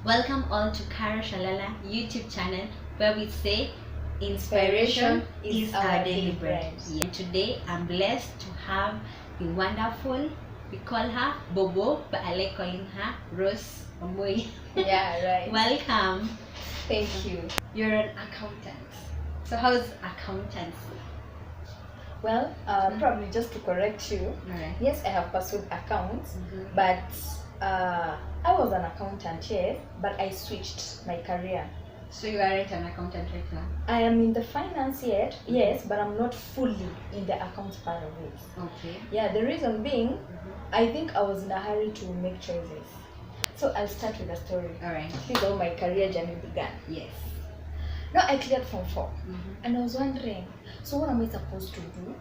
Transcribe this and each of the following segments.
Welcome all to Shalala YouTube channel, where we say inspiration is our daily bread. Yeah. Today I'm blessed to have the wonderful, we call her Bobo, but I like calling her Rose Wambui. Yeah, right. Welcome. Thank you. You're an accountant. So how's accountancy? Well, probably just to correct you, Alright. yes, I have pursued accounts, but I was an accountant, yes, but I switched my career. So you aren't an accountant right now? I am in the finance yet, yes, but I'm not fully in the accounts part of it. Okay. Yeah, the reason being, I think I was in a hurry to make choices. So I'll start with a story. Alright. This is how my career journey began. Yes. Now I cleared Form 4, and I was wondering, so what am I supposed to do?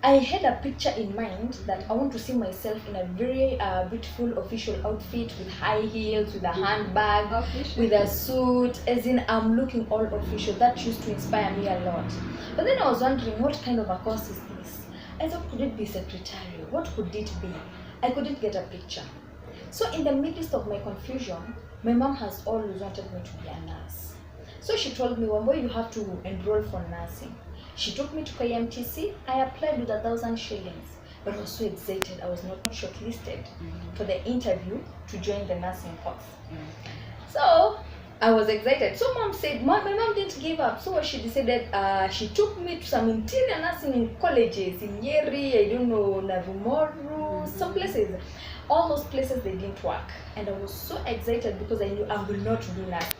I had a picture in mind that I want to see myself in a very beautiful official outfit with high heels, with a handbag, with a suit, as in I'm looking all official. That used to inspire me a lot. But then I was wondering, what kind of a course is this? I thought, could it be secretarial? What could it be? I couldn't get a picture. So in the midst of my confusion, my mom has always wanted me to be a nurse. So she told me, Wambui, you have to enroll for nursing. She took me to KMTC. I applied with 1,000 shillings, but I was so excited. I was not shortlisted for the interview to join the nursing course. So I was excited. So mom said, my mom didn't give up. So she decided, she took me to some interior nursing colleges in Yeri, I don't know, Narumoru, some places. All those places, they didn't work. And I was so excited because I knew I will not do nursing.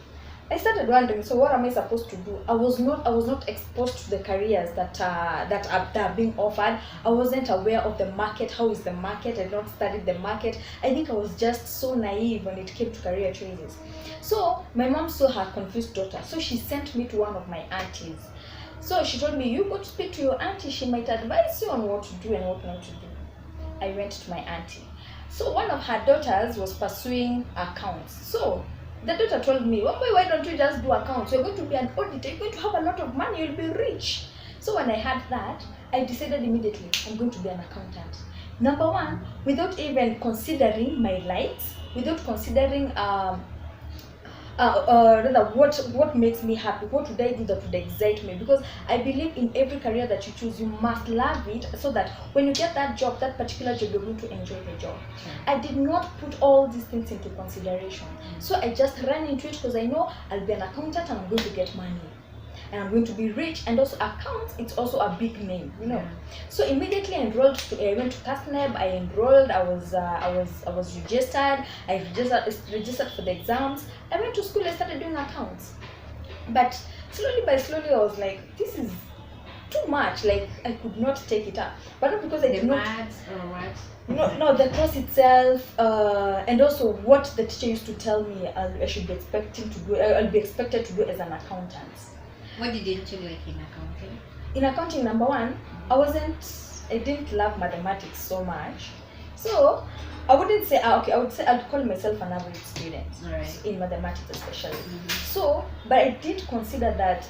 I started wondering, so what am I supposed to do? I was not exposed to the careers that are being offered. I wasn't aware of the market. How is the market? I had not studied the market. I think I was just so naive when it came to career choices. So my mom saw her confused daughter, so she sent me to one of my aunties. So she told me, you go to speak to your auntie. She might advise you on what to do and what not to do. I went to my auntie. So one of her daughters was pursuing accounts. So the daughter told me, Wambui, why don't you just do accounts? You're going to be an auditor, you're going to have a lot of money, you'll be rich. So when I heard that, I decided immediately, I'm going to be an accountant. Number one, without even considering my likes, without considering what makes me happy, what would I do that would excite me? Because I believe in every career that you choose, you must love it so that when you get that job, that particular job, you're going to enjoy the job. I did not put all these things into consideration. So I just ran into it because I know I'll be an accountant and I'm going to get money. And I'm going to be rich, and also accounts, it's also a big name, you know. So immediately I enrolled. I went to CASNEB. I enrolled. I was registered. I registered for the exams. I went to school. I started doing accounts, but slowly by slowly I was like, this is too much. Like I could not take it up. But not because I did not. Maths or what? No, the course itself, and also what the teacher used to tell me I should be expecting to do. I'll be expected to do as an accountant. What didn't you like in accounting? In accounting, number one, I didn't love mathematics so much. So I wouldn't say, I would say I'd call myself an average student, right, in mathematics especially. So, but I did consider that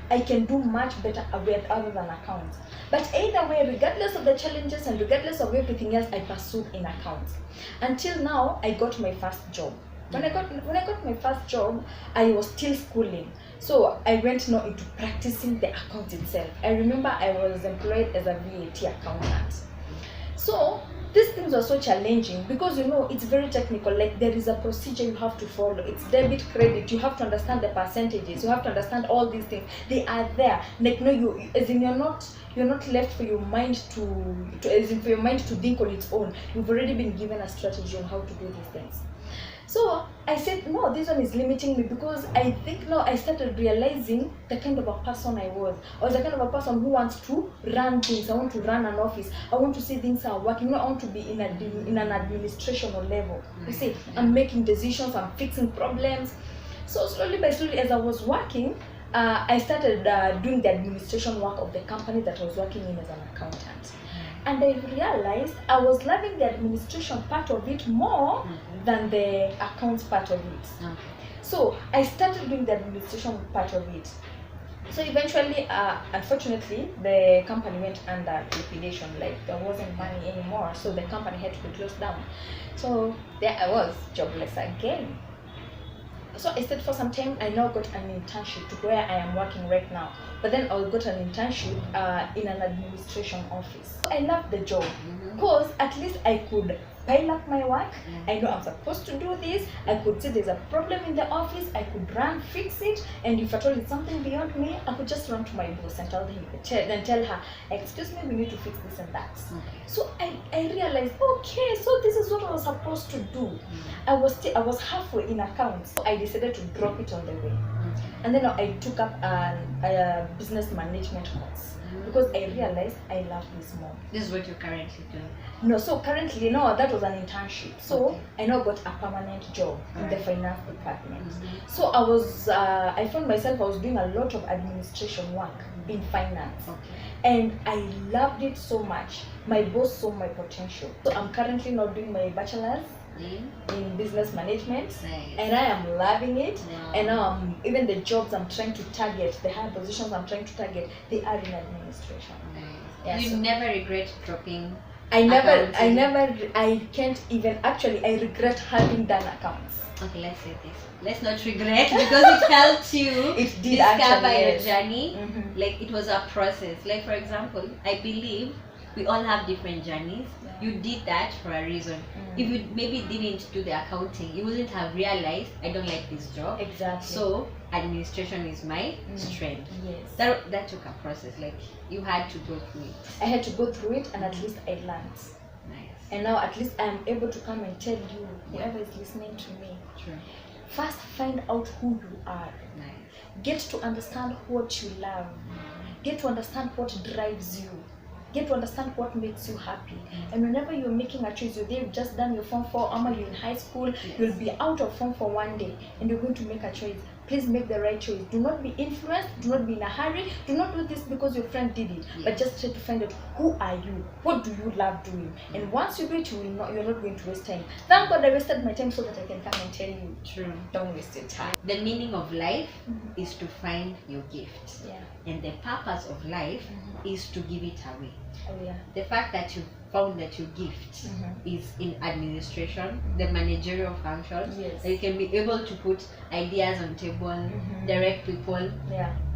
I can do much better other than accounts. But either way, regardless of the challenges and regardless of everything else, I pursued in accounts. Until now, I got my first job. When I got my first job, I was still schooling. So I went now into practicing the account itself. I remember I was employed as a VAT accountant. So these things were so challenging because it's very technical. Like there is a procedure you have to follow. It's debit, credit. You have to understand the percentages. You have to understand all these things. They are there. Like you're not left for your mind to think on its own. You've already been given a strategy on how to do these things. So I said, no, this one is limiting me because I think now I started realizing the kind of a person I was. I was the kind of a person who wants to run things. I want to run an office. I want to see things are working. I want to be in an administrational level. You see, I'm making decisions. I'm fixing problems. So slowly by slowly, as I was working, I started doing the administration work of the company that I was working in as an accountant. And I realized I was loving the administration part of it more than the accounts part of it. So I started doing the administration part of it. So eventually, unfortunately, the company went under liquidation. Like there wasn't money anymore, so the company had to be closed down. So there I was, jobless again. So I stayed for some time. I now got an internship to where I am working right now. But then I got an internship in an administration office. So I loved the job because at least I could pile up my work. I know I'm supposed to do this. I could see there's a problem in the office. I could run, fix it, and if at all it's something beyond me, I could just run to my boss and tell her, excuse me, we need to fix this and that. So I realized, okay, so this is what I was supposed to do. I was halfway in accounts, so I decided to drop it on the way. And then I took up a business management course because I realized I love this more. This is what you're currently doing? No, so currently, no, that was an internship. So I now got a permanent job in the finance department. So I found myself, I was doing a lot of administration work in finance. And I loved it so much. My boss saw my potential. So I'm currently now doing my bachelor's in business management, and I am loving it. And now even the jobs I'm trying to target, the high positions I'm trying to target, they are in administration. You never regret dropping? I can't even, actually I regret having done accounts. Okay, let's say this. Let's not regret because it helped you it did discover actually, your journey. Like it was a process. Like for example, I believe we all have different journeys. You did that for a reason. If you maybe didn't do the accounting, you wouldn't have realized I don't like this job. Exactly. So administration is my strength. Yes. That took a process. Like you had to go through it. I had to go through it, and at least I learned. Nice. And now at least I am able to come and tell you, whoever is listening to me. True. First, find out who you are. Nice. Get to understand what you love. Get to understand what drives you. Get to understand what makes you happy. And whenever you're making a choice, you've just done your Form 4, or you're in high school, you'll be out of Form 4 one day, and you're going to make a choice. Please make the right choice. Do not be influenced. Do not be in a hurry. Do not do this because your friend did it. But just try to find out, who are you? What do you love doing? And once you do it, you're not going to waste time. Thank God I wasted my time so that I can come and tell you. True. Don't waste your time. The meaning of life is to find your gift. And the purpose of life is to give it away. The fact that you found that your gift is in administration, the managerial functions, you can be able to put ideas on table, direct people.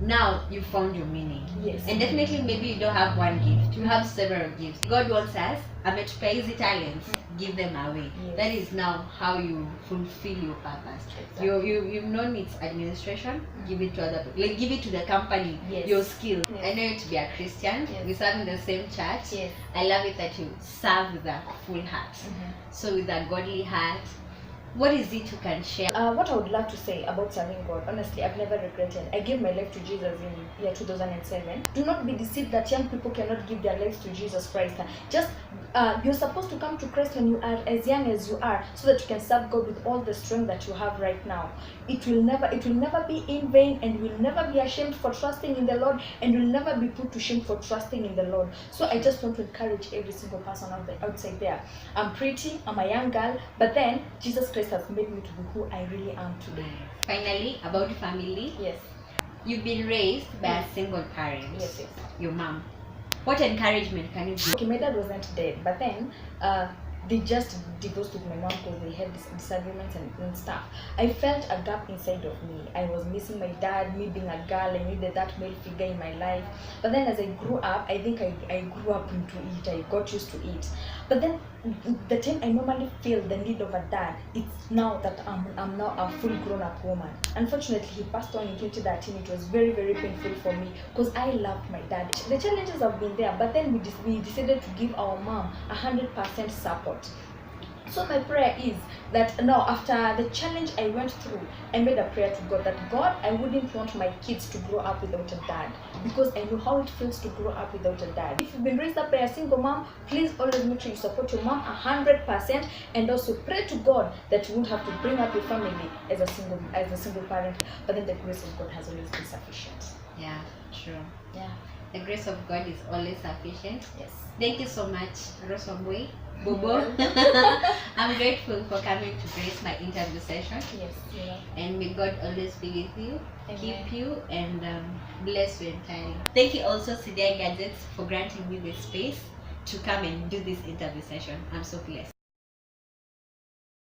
Now you found your meaning. And definitely maybe you don't have one gift, you have several gifts. God wants us to pay his talents, give them away. That is now how you fulfill your purpose. You've known it's administration, give it to other people. Like give it to the company, your skill. I know you to be a Christian, we serve in the same church. I love it that you serve with a full heart. So with a godly heart, what is it you can share? What I would love to say about serving God, honestly, I've never regretted. I gave my life to Jesus in year 2007. Do not be deceived that young people cannot give their lives to Jesus Christ. Just you're supposed to come to Christ when you are as young as you are, so that you can serve God with all the strength that you have right now. It will never be in vain, and you will never be ashamed for trusting in the Lord, and you'll never be put to shame for trusting in the Lord. So I just want to encourage every single person outside there. I'm pretty, I'm a young girl, but then Jesus Christ has made me to be who I really am today. Finally, about family. You've been raised by a single parent. Your mom. What encouragement can you give? Okay, my dad wasn't dead, but then they just divorced with my mom because they had disagreements and stuff. I felt a gap inside of me. I was missing my dad. Me being a girl, I needed that male figure in my life. But then as I grew up, I think I grew up into it. I got used to it. But then the time I normally feel the need of a dad, it's now that I'm now a full grown-up woman. Unfortunately, he passed on in 2013. It was very, very painful for me because I loved my dad. The challenges have been there, but then we decided to give our mom 100% support. So my prayer is that now, after the challenge I went through, I made a prayer to God that God, I wouldn't want my kids to grow up without a dad, because I know how it feels to grow up without a dad. If you've been raised up by a single mom, please always make sure you support your mom 100%, and also pray to God that you won't have to bring up your family as a single parent. But then the grace of God has always been sufficient. Yeah, true. Yeah, the grace of God is always sufficient. Thank you so much, Wambui. Bobo. I'm grateful for coming to grace my interview session. And may God always be with you, keep you, and bless you entirely. Thank you also, CDI Gadgets, for granting me the space to come and do this interview session. I'm so blessed.